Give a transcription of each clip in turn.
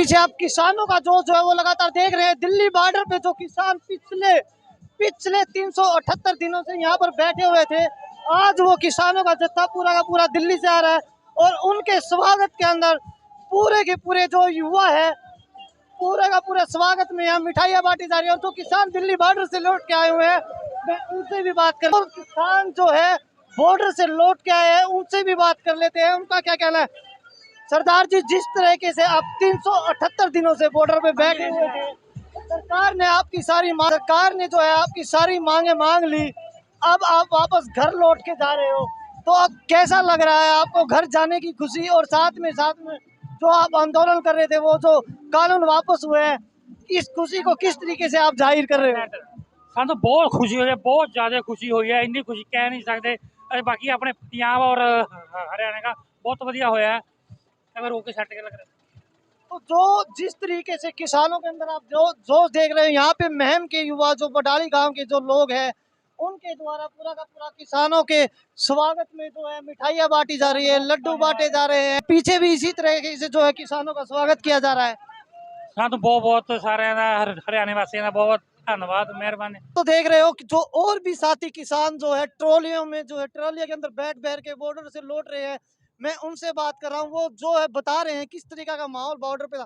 पीछे आप किसानों का जो है वो लगातार देख रहे हैं। दिल्ली बॉर्डर पे जो किसान पिछले 378 दिनों से यहाँ पर बैठे हुए थे, आज वो किसानों का जत्था पूरा का पूरा दिल्ली से आ रहा है और उनके स्वागत के अंदर पूरे के पूरे जो युवा है, पूरे का पूरे स्वागत में यहाँ मिठाइयाँ बांटी जा रही है। और जो किसान दिल्ली बॉर्डर से लौट के आए हुए हैं, मैं उनसे भी बात कर, और किसान जो है बॉर्डर से लौट के आए हैं उनसे भी बात कर लेते हैं, उनका क्या कहना है। सरदार जी, जिस तरीके से आप 378 दिनों से बॉर्डर पे बैठे हुए थे, सरकार ने जो है आपकी सारी मांगे मांग ली, अब आप वापस घर लौट के जा रहे हो, तो अब कैसा लग रहा है आपको घर जाने की खुशी, और साथ में जो आप आंदोलन कर रहे थे वो जो कानून वापस हुए हैं, इस खुशी को किस तरीके से आप जाहिर कर रहे हो। ਸਾਨੂੰ बहुत खुशी हुई है, बहुत ज़्यादा खुशी हुई है, इन्नी खुशी कह नहीं सकते। बाकी अपने पंजाब और हरियाणा का बहुत बढ़िया होया है। अगर रोके सट के लग रहा है तो जिस तरीके से किसानों के अंदर आप जो जोश देख रहे हैं, यहाँ पे महम के युवा जो बडाली गांव के जो लोग हैं उनके द्वारा पूरा का पूरा किसानों के स्वागत में जो है मिठाइयाँ बांटी जा रही है, लड्डू बांटे जा रहे हैं, पीछे भी इसी तरीके से जो है किसानों का स्वागत किया जा रहा है। ਸਾਨੂੰ बहुत सारे हरियाणा वासियों का बहुत धन्यवाद, मेहरबानी। तो देख रहे हो कि जो और भी साथी किसान जो है ट्रॉलियों में जो है ट्रॉलियों के अंदर बैठ के बॉर्डर से लौट रहे हैं, मैं उनसे बात कर रहा हूँ, वो जो है बता रहे हैं किस तरीके का माहौल बॉर्डर पे था।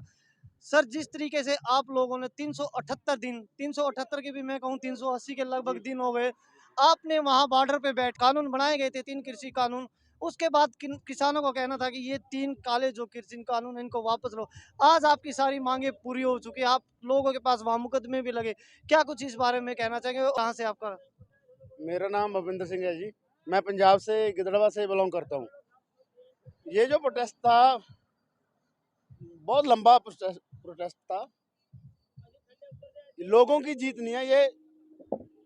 सर, जिस तरीके से आप लोगों ने 378 के भी मैं कहूँ 380 के लगभग दिन हो गए, आपने वहाँ बॉर्डर पे बैठ, कानून बनाए गए थे 3 कृषि कानून, उसके बाद किसानों को कहना था कि ये 3 काले जो कृषि कानून इनको वापस लो। आज आपकी सारी मांगे पूरी हो चुकी है, आप लोगों के पास वहाँ मुकदमे भी लगे, क्या कुछ इस बारे में कहना चाहेंगे। कहाँ से आपका? मेरा नाम भविंदर सिंह है जी, मैं पंजाब से गिदड़वा से बिलोंग करता हूँ। ये जो प्रोटेस्ट था बहुत लंबा प्रोटेस्ट था, लोगों की जीत नहीं है, ये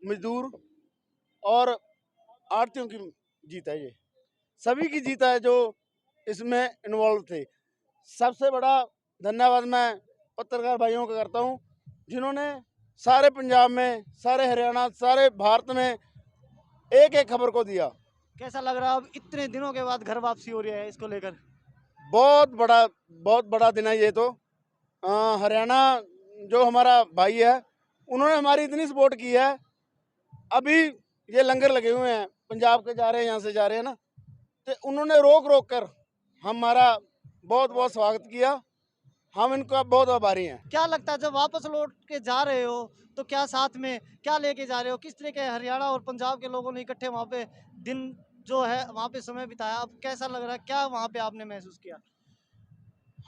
मजदूर और आड़तियों की जीत है, ये सभी की जीत है जो इसमें इन्वॉल्व थे। सबसे बड़ा धन्यवाद मैं पत्रकार भाइयों का करता हूँ जिन्होंने सारे पंजाब में, सारे हरियाणा, सारे भारत में एक एक खबर को दिया। कैसा लग रहा है अब इतने दिनों के बाद घर वापसी हो रही है, इसको लेकर? बहुत बड़ा दिन है ये तो। हरियाणा जो हमारा भाई है उन्होंने हमारी इतनी सपोर्ट की है। अभी ये लंगर लगे हुए हैं, पंजाब के जा रहे हैं, यहाँ से जा रहे हैं ना, तो उन्होंने रोक कर हमारा बहुत स्वागत किया, हम इनका बहुत आभारी हैं। क्या लगता है जब वापस लौट के जा रहे हो तो क्या साथ में क्या लेके जा रहे हो, किस तरह के हरियाणा और पंजाब के लोगों ने इकट्ठे वहाँ पे दिन जो है वहाँ पे समय बिताया, अब कैसा लग रहा है, क्या वहाँ पे आपने महसूस किया?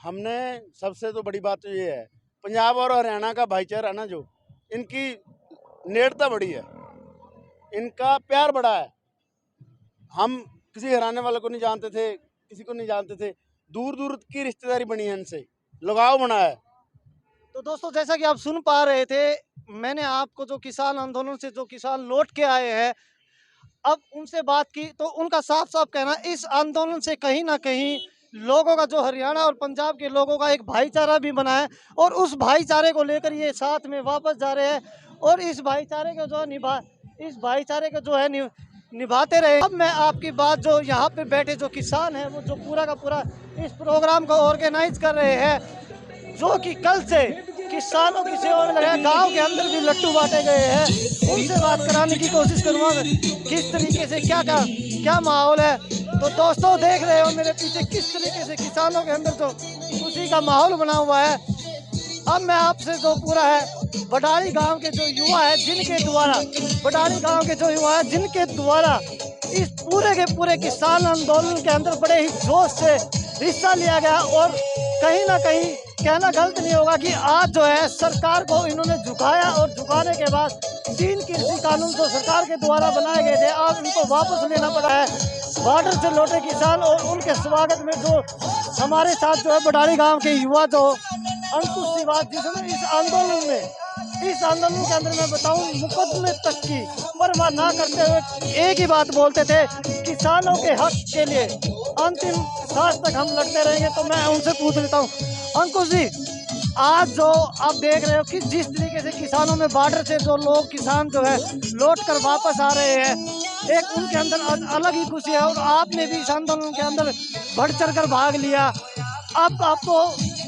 हमने सबसे तो बड़ी बात तो ये है, पंजाब और हरियाणा का भाईचारा है ना, जो इनकी नेड़ता बड़ी है, इनका प्यार बड़ा है। हम किसी हरियाणा वाले को नहीं जानते थे, किसी को नहीं जानते थे, दूर दूर की रिश्तेदारी बनी है, इनसे लगाव बना है। तो दोस्तों, जैसा कि आप सुन पा रहे थे, मैंने आपको जो किसान आंदोलन से जो किसान लौट के आए हैं, अब उनसे बात की तो उनका साफ साफ कहना, इस आंदोलन से कहीं ना कहीं लोगों का, जो हरियाणा और पंजाब के लोगों का एक भाईचारा भी बना है, और उस भाईचारे को लेकर ये साथ में वापस जा रहे हैं, और इस भाईचारे को जो है निभाते रहे। अब मैं आपकी बात, जो यहाँ पे बैठे जो किसान हैं, वो जो पूरा का पूरा इस प्रोग्राम को ऑर्गेनाइज कर रहे हैं, जो कि कल से किसानों की सेवा में लगे, गांव के अंदर भी लड्डू बांटे गए हैं, उनसे बात कराने की कोशिश करूँगा किस तरीके से क्या माहौल है। तो दोस्तों, देख रहे हो मेरे पीछे किस तरीके से किसानों के अंदर जो खुशी का माहौल बना हुआ है। अब मैं आपसे जो पूरा है बडाली गांव के जो युवा है जिनके द्वारा इस पूरे के पूरे किसान आंदोलन के अंदर बड़े ही जोश से हिस्सा लिया गया, और कहीं ना कहीं कहना गलत नहीं होगा कि आज जो है सरकार को इन्होंने झुकाया, और झुकाने के बाद 3 कृषि कानून जो सरकार के द्वारा बनाए गए थे, आज इनको वापस लेना पड़ा है। बॉर्डर से लौटे किसान और उनके स्वागत में जो हमारे साथ जो है बडाली गांव के युवा जो अंकुश श्रीवास, जिसने इस आंदोलन के अंदर मैं बताऊं मुकदमे तक की परवाह ना करते हुए एक ही बात बोलते थे, किसानों के हक के लिए अंतिम सांस तक हम लड़ते रहेंगे। तो मैं उनसे पूछ लेता हूं, अंकुश जी, आज जो आप देख रहे हो कि जिस तरीके से किसानों में बॉर्डर से जो लोग किसान जो है लौट कर वापस आ रहे हैं, एक उनके अंदर अलग ही खुशी है, और आपने भी इस आंदोलन के अंदर बढ़ चढ़ कर भाग लिया। अब आपको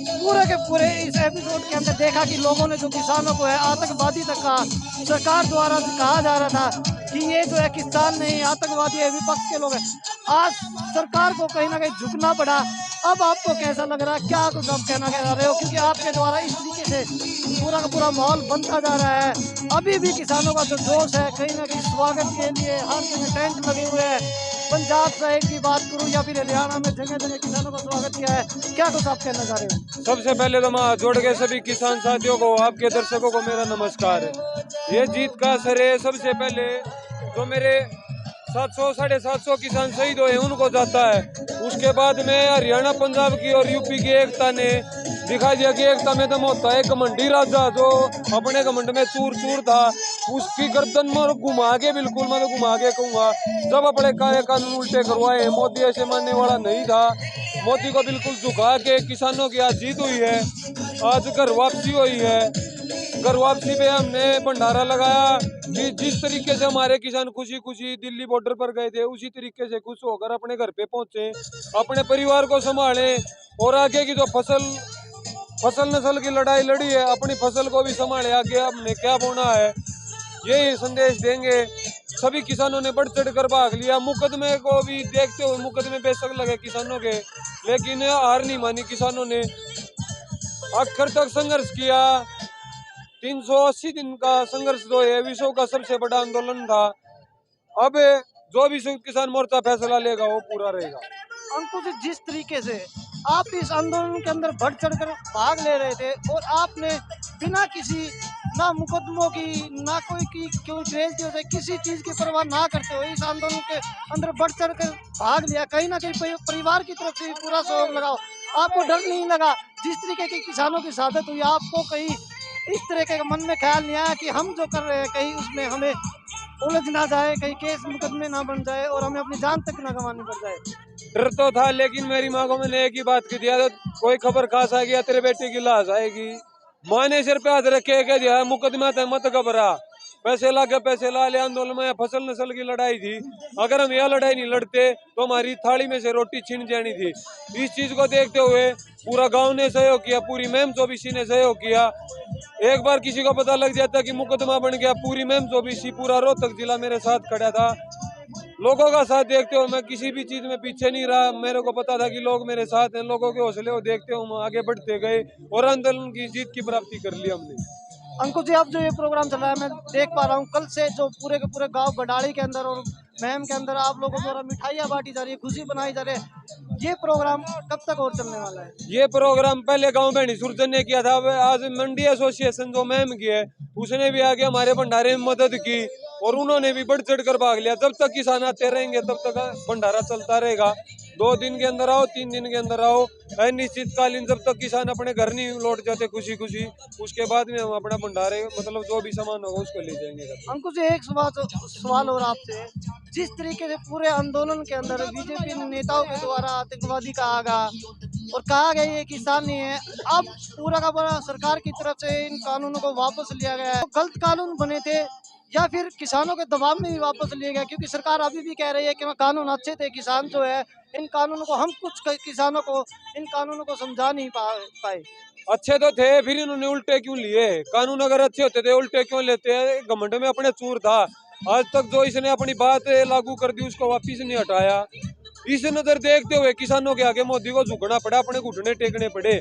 पूरे के पूरे इस एपिसोड के अंदर देखा कि लोगों ने जो किसानों को है आतंकवादी तक कहा, सरकार द्वारा कहा जा रहा था कि ये जो है किसान नहीं आतंकवादी है, विपक्ष के लोग हैं। आज सरकार को कहीं ना कहीं झुकना पड़ा। अब आपको कैसा लग रहा है, क्या कुछ आप कहना चाह रहे हो, क्योंकि आपके द्वारा इस तरीके से पूरा का पूरा माहौल बनता जा रहा है। अभी भी किसानों का जो जोश है कहीं ना कहीं स्वागत के लिए हर जगह टेंट लगे हुए हैं। पंजाब साइड की बात करूं या फिर हरियाणा में जगह जगह किसानों का स्वागत किया है, क्या कुछ आप कहना चाह रहे हो? सबसे पहले तो मैं हाथ जोड़ के सभी किसान साथियों को, आपके दर्शकों को मेरा नमस्कार है। ये जीत का श्रेय सबसे पहले जो मेरे 700 साढ़े 700 किसान शहीद हुए उनको जाता है। उसके बाद में हरियाणा, पंजाब की और यूपी की एकता ने दिखा दिया कि एकता में दम होता है। घमंडी राजा जो अपने घमंड में चूर चूर था, उसकी गर्दन में घुमा के, बिल्कुल मैं तो घुमा के कहूँगा, जब अपने काले कानून उल्टे करवाए। मोदी ऐसे मानने वाला नहीं था। मोदी को बिल्कुल झुका के किसानों की आज जीत हुई है। आज घर वापसी हुई है। घर वापसी पे हमने भंडारा लगाया कि जिस तरीके से हमारे किसान खुशी खुशी दिल्ली बॉर्डर पर गए थे, उसी तरीके से खुश होकर अपने घर पे पहुंचे, अपने परिवार को संभालें और आगे की जो फसल नस्ल की लड़ाई लड़ी है, अपनी फसल को भी संभाले। आगे हमने क्या बोना है, यही संदेश देंगे। सभी किसानों ने बढ़ चढ़ कर भाग लिया। मुकदमे को भी देखते हुए, मुकदमे बेशक लगे किसानों के, लेकिन हार नहीं मानी किसानों ने। आखिर तक संघर्ष किया। 380 दिन का संघर्ष जो है विश्व का सबसे बड़ा आंदोलन था। अब जो भी किसान मोर्चा फैसला लेगा वो पूरा रहेगा। अंकुश, जिस तरीके से आप इस आंदोलन के अंदर बढ़ चढ़कर भाग ले रहे थे और आपने बिना किसी ना मुकदमों की ना कोई की क्यों बेइज्जती होती, किसी चीज़ की परवाह ना करते हुए इस आंदोलन के अंदर बढ़ चढ़कर भाग लिया। कहीं ना कहीं परिवार की तरफ से पूरा सहयोग लगाओ, आपको डर नहीं लगा? जिस तरीके की किसानों की शहादत हुई, आपको कहीं इस तरह के मन में ख्याल नहीं आया कि हम जो कर रहे हैं कहीं उसमें हमें उलझ ना जाए, कहीं केस मुकदमे ना बन जाए और हमें अपनी जान तक ना गंवानी पड़ जाए? डर तो था, लेकिन मेरी माँ को मैंने एक ही बात की दिया, कोई खबर खास आएगी या तेरे बेटे की लाश आएगी। माँ ने सिर पे हाथ रखे कह दिया मुकदमा था, मत घबरा, पैसे ला के पैसे ला ले। आंदोलन में फसल नस्ल की लड़ाई थी, अगर हम यह लड़ाई नहीं लड़ते तो हमारी थाली में से रोटी छीन जानी थी। इस चीज को देखते हुए पूरा गांव ने सहयोग किया, पूरी मेम चौबीसी ने सहयोग किया। एक बार किसी को पता लग जाता कि मुकदमा बन गया, पूरी मेम चौबीसी, पूरा रोहतक जिला मेरे साथ खड़ा था। लोगों का साथ देखते हुए मैं किसी भी चीज में पीछे नहीं रहा। मेरे को पता था कि लोग मेरे साथ हैं। लोगों के हौसले को देखते हुए हम आगे बढ़ते गए और आंदोलन की जीत की प्राप्ति कर ली हमने। अंकुश जी, अब जो ये प्रोग्राम चल रहा है मैं देख पा रहा हूँ, कल से जो पूरे के पूरे गांव बडाली के अंदर और महम के अंदर आप लोगों द्वारा मिठाइयाँ बांटी जा रही है, खुशी बनाई जा रही है। ये प्रोग्राम कब तक और चलने वाला है? ये प्रोग्राम पहले गांव बहनी सुरजन ने किया था, आज मंडी एसोसिएशन जो महम की है उसने भी आगे हमारे भंडारे में मदद की और उन्होंने भी बढ़ चढ़ कर भाग लिया। जब तक किसान आते रहेंगे तब तक भंडारा चलता रहेगा। 2 दिन के अंदर आओ, 3 दिन के अंदर आओ, अनिश्चितकालीन, जब तक किसान अपने घर नहीं लौट जाते खुशी खुशी, उसके बाद में हम अपना भंडारे मतलब जो भी सामान होगा उसको ले जाएंगे। अंकुश जी, एक सवाल और आपसे, जिस तरीके से पूरे आंदोलन के अंदर बीजेपी नेताओं के द्वारा आतंकवादी कहा गया और कहा गया ये किसान नहीं है, अब पूरा का पूरा सरकार की तरफ से इन कानूनों को वापस लिया गया है। तो गलत कानून बने थे या फिर किसानों के दबाव में भी वापस लिए गए? क्योंकि सरकार अभी भी कह रही है कि कानून अच्छे थे, किसान जो है इन कानूनों को, हम कुछ किसानों को इन कानूनों को समझा नहीं पाए। अच्छे तो थे, फिर इन्होंने उल्टे क्यों लिए? कानून अगर अच्छे होते थे उल्टे क्यों लेते हैं? घमंड में अपने चूर था। आज तक जो इसने अपनी बात लागू कर दी उसको वापिस नहीं हटाया। इस नजर देखते हुए किसानों के आगे मोदी को झुकना पड़ा, अपने घुटने टेकने पड़े।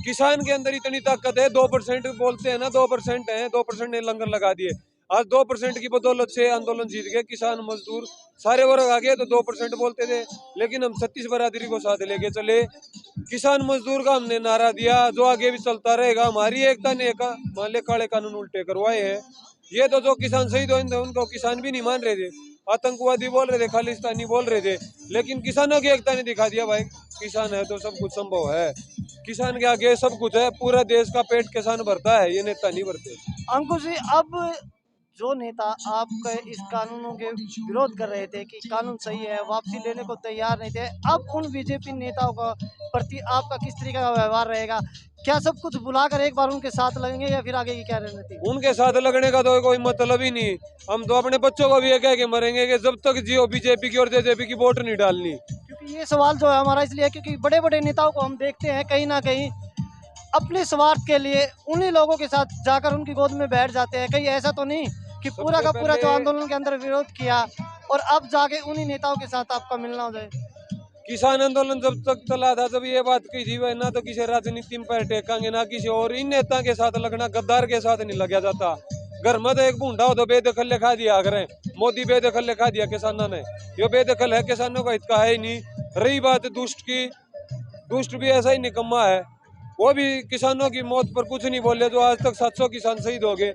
किसान के अंदर इतनी ताकत है, 2% बोलते हैं ना, 2% है, 2% ने लंगर लगा दिए। आज 2% की बदौलत से आंदोलन जीत गए। किसान मजदूर सारे वर्ग आ गए, तो 2% बोलते थे, लेकिन हम 36 बरादरी को साथ लेके चले। किसान मजदूर का हमने नारा दिया जो आगे भी चलता रहेगा। हमारी एकता ने मान ले काले कानून उल्टे करवाए हैं। ये तो जो किसान शहीद हुए उनको किसान भी नहीं मान रहे थे, आतंकवादी बोल रहे थे, खालिस्तानी बोल रहे थे, लेकिन किसानों की एकता ने दिखा दिया भाई किसान है तो सब कुछ संभव है। किसान के आगे सब कुछ है। पूरा देश का पेट किसान भरता है, ये नेता नहीं भरते। अंकुश जी, अब जो नेता आपके इस कानूनों के विरोध कर रहे थे कि कानून सही है, वापसी लेने को तैयार नहीं थे, अब उन बीजेपी नेताओं का प्रति आपका किस तरीके का व्यवहार रहेगा? क्या सब कुछ बुलाकर एक बार उनके साथ लगेंगे या फिर आगे की क्या रणनीति? उनके साथ लगने का तो कोई मतलब ही नहीं। हम तो अपने बच्चों को भी ये कह के मरेंगे कि जब तक जियो बीजेपी की और जेजेपी की वोट नहीं डालनी। क्योंकि ये सवाल जो है हमारा इसलिए क्योंकि बड़े बड़े नेताओं को हम देखते हैं कहीं ना कहीं अपने स्वार्थ के लिए उन्हीं लोगों के साथ जाकर उनकी गोद में बैठ जाते हैं? कहीं ऐसा तो नहीं कि पूरा का पूरा जो आंदोलन के अंदर विरोध किया और अब जाके उन्हीं नेताओं के साथ आपका मिलना हो जाए? किसान आंदोलन जब तक चला था जब ये बात कही थी, वह ना तो किसी राजनीति में पैर टेकेंगे ना किसी और इन नेता के साथ लगना, गद्दार के साथ नहीं लगा जाता। घर में तो एक बूंढा हो तो बेदखल लिखा दिया करें, मोदी बेदखल लिखा दिया किसानों ने, ये बेदखल है, किसानों का हित का है ही नहीं। रही बात दुष्ट की, दुष्ट भी ऐसा ही निकम्मा है, वो भी किसानों की मौत पर कुछ नहीं बोले। जो आज तक 700 किसान शहीद हो गए,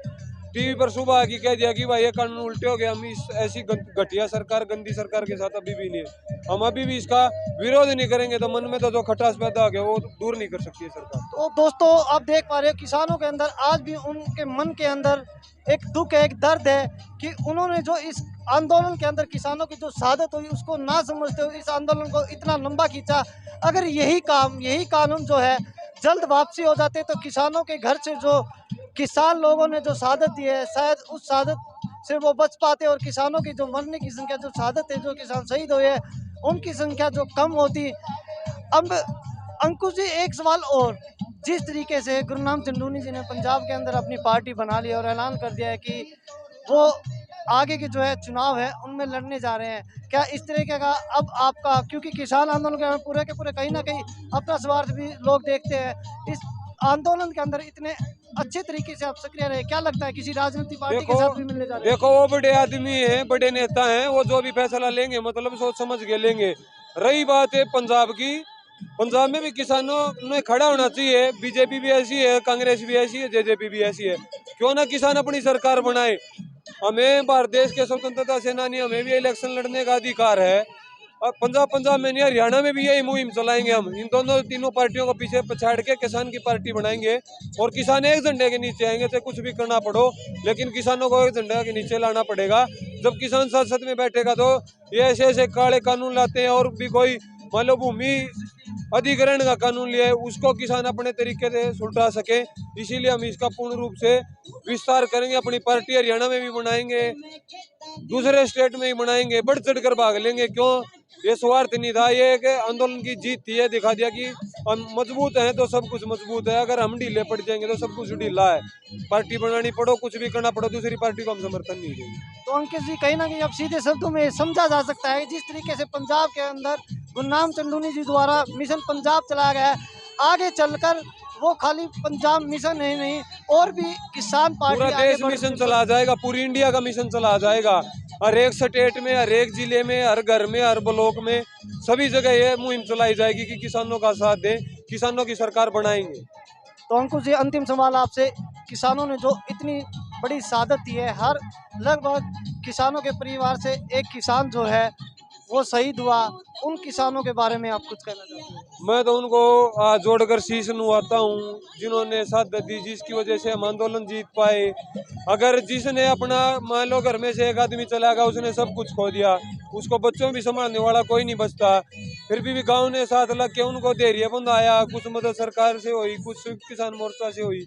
टीवी पर सुबह आके कह दिया कि भाई ये कानून उल्टे हो गए, हम इस ऐसी घटिया सरकार, गंदी सरकार के साथ अभी भी नहीं है, हम अभी भी इसका विरोध नहीं करेंगे तो मन में तो जो खटास पैदा हो गया वो दूर नहीं कर सकती है सरकार। तो दोस्तों आप देख पा रहे हो किसानों के अंदर आज भी उनके मन के अंदर एक दुख है, एक दर्द है कि उन्होंने जो इस आंदोलन के अंदर किसानों की जो शहादत हुई उसको ना समझते हुए इस आंदोलन को इतना लंबा खींचा। अगर यही कानून जो है जल्द वापसी हो जाते तो किसानों के घर से जो किसान लोगों ने जो शहादत दी है शायद उस शहादत से वो बच पाते और किसानों की जो मरने की संख्या, जो शहादत है, जो किसान शहीद हुए हैं उनकी संख्या जो कम होती। अब अंकुश जी एक सवाल और, जिस तरीके से गुरनाम चंदूनी जी ने पंजाब के अंदर अपनी पार्टी बना ली और ऐलान कर दिया है कि वो आगे के जो है चुनाव है उनमें लड़ने जा रहे हैं, क्या इस तरीके का अब आपका, क्योंकि किसान आंदोलन के पूरे के पूरे कहीं ना कहीं अपना स्वार्थ भी लोग देखते हैं, इस आंदोलन के अंदर इतने अच्छे तरीके से आप सक्रिय रहे, क्या लगता है किसी राजनीतिक पार्टी के साथ भी मिलने जा रहे हैं? देखो वो बड़े आदमी हैं, बड़े नेता हैं, वो जो भी फैसला लेंगे मतलब सोच समझ के लेंगे। रही बात है पंजाब की, पंजाब में भी किसानों में खड़ा होना चाहिए। बीजेपी भी ऐसी है, कांग्रेस भी ऐसी है, जेजेपी भी ऐसी है, क्यों ना किसान अपनी सरकार बनाए। हमें भारत देश के स्वतंत्रता सेनानी, हमें भी इलेक्शन लड़ने का अधिकार है। अब पंजाब में नहीं, हरियाणा में भी यही मुहिम चलाएंगे हम। इन दोनों तीनों पार्टियों को पीछे पछाड़ के किसान की पार्टी बनाएंगे और किसान एक झंडे के नीचे आएंगे, चाहे कुछ भी करना पड़ो, लेकिन किसानों को एक झंडे के नीचे लाना पड़ेगा। जब किसान संसद में बैठेगा तो ये ऐसे ऐसे काले कानून लाते हैं, और भी कोई मान लो भूमि अधिग्रहण का कानून लिया है उसको किसान अपने तरीके से सुलटा सके, इसीलिए हम इसका पूर्ण रूप से विस्तार करेंगे। अपनी पार्टी हरियाणा में भी बनाएंगे, दूसरे स्टेट में भी बनाएंगे, बढ़ चढ़ कर भाग लेंगे। क्यों? ये स्वार्थ नहीं था, ये एक आंदोलन की जीत थी। ये दिखा दिया कि हम मजबूत हैं तो सब कुछ मजबूत है, अगर हम ढीले पड़ जाएंगे तो सब कुछ ढीला है। पार्टी बनानी पड़ो, कुछ भी करना पड़ो, दूसरी पार्टी को हम समर्थन नहीं देंगे। तो अंकित जी कहीं ना कहीं अब सीधे शब्दों में समझा जा सकता है जिस तरीके से पंजाब के अंदर गुरनाम चंदूनी जी द्वारा मिशन पंजाब चलाया गया है, आगे चलकर वो खाली पंजाब मिशन ही नहीं और भी किसान पार्टी पूरा देश मिशन चला जाएगा, पूरी इंडिया का मिशन चला जाएगा। हर एक स्टेट में, हर एक जिले में, हर घर में, हर ब्लॉक में, सभी जगह ये मुहिम चलाई जाएगी कि किसानों का साथ दें, किसानों की सरकार बनाएंगे। तो अंकुश जी अंतिम सवाल आपसे, किसानों ने जो इतनी बड़ी शहादत दी है, हर लगभग किसानों के परिवार से एक किसान जो है वो शहीद हुआ, उन किसानों के बारे में आप कुछ कहना चाहते हैं? मैं तो उनको जोड़कर शीश नुवाता हूँ जिन्होंने साथ दी, जिसकी वजह से हम आंदोलन जीत पाए। अगर जिसने अपना मान लो घर में से एक आदमी चला गया, उसने सब कुछ खो दिया, उसको बच्चों भी संभालने वाला कोई नहीं बचता, फिर भी गांव ने साथ लग के उनको धैर्य बंधाया। कुछ मदद सरकार से हुई, कुछ किसान मोर्चा से हुई।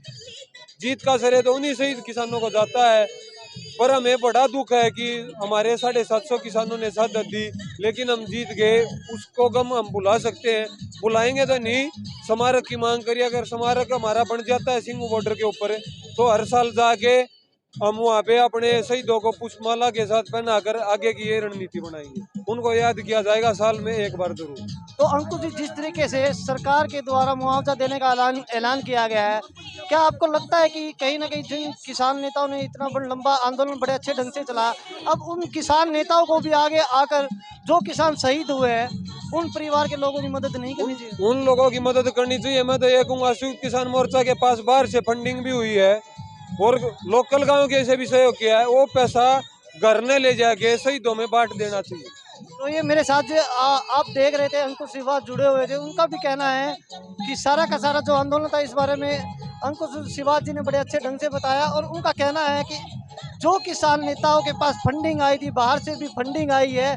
जीत का श्रेय तो उन्हीं शहीद किसानों को जाता है। पर हमें बड़ा दुख है कि हमारे 750 किसानों ने शहादत दी, लेकिन हम जीत गए, उसको गम हम भुला सकते हैं? बुलाएंगे तो नहीं। स्मारक की मांग करिए, अगर स्मारक हमारा बन जाता है सिंघू बॉर्डर के ऊपर, तो हर साल जाके हम वहाँ पे अपने शहीदों को पुष्पमाला के साथ पहनाकर आगे की ये रणनीति बनाएंगे, उनको याद किया जाएगा साल में एक बार जरूर। तो अंकुश जी जिस तरीके से सरकार के द्वारा मुआवजा देने का ऐलान किया गया है, क्या आपको लगता है कि कहीं ना कहीं जिन किसान नेताओं ने इतना बड़ा लंबा आंदोलन बड़े अच्छे ढंग से चला, अब उन किसान नेताओं को भी आगे आकर जो किसान शहीद हुए हैं उन परिवार के लोगों की मदद नहीं करनी चाहिए? उन लोगों की मदद करनी चाहिए। मैं तो ये कहूँगा संयुक्त किसान मोर्चा के पास बाहर से फंडिंग भी हुई है और लोकल गाँव के से भी सहयोग किया है, वो पैसा घर ने ले जाके शहीदों में बांट देना चाहिए। तो ये मेरे साथ जो आप देख रहे थे अंकुश श्रीवास जुड़े हुए थे, उनका भी कहना है कि सारा का सारा जो आंदोलन था इस बारे में अंकुश श्रीवास जी ने बड़े अच्छे ढंग से बताया, और उनका कहना है कि जो किसान नेताओं के पास फंडिंग आई थी, बाहर से भी फंडिंग आई है,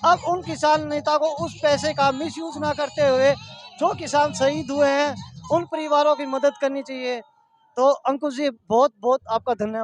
अब उन किसान नेता को उस पैसे का मिसयूज ना करते हुए जो किसान शहीद हुए हैं उन परिवारों की मदद करनी चाहिए। तो अंकुश जी बहुत बहुत आपका धन्यवाद।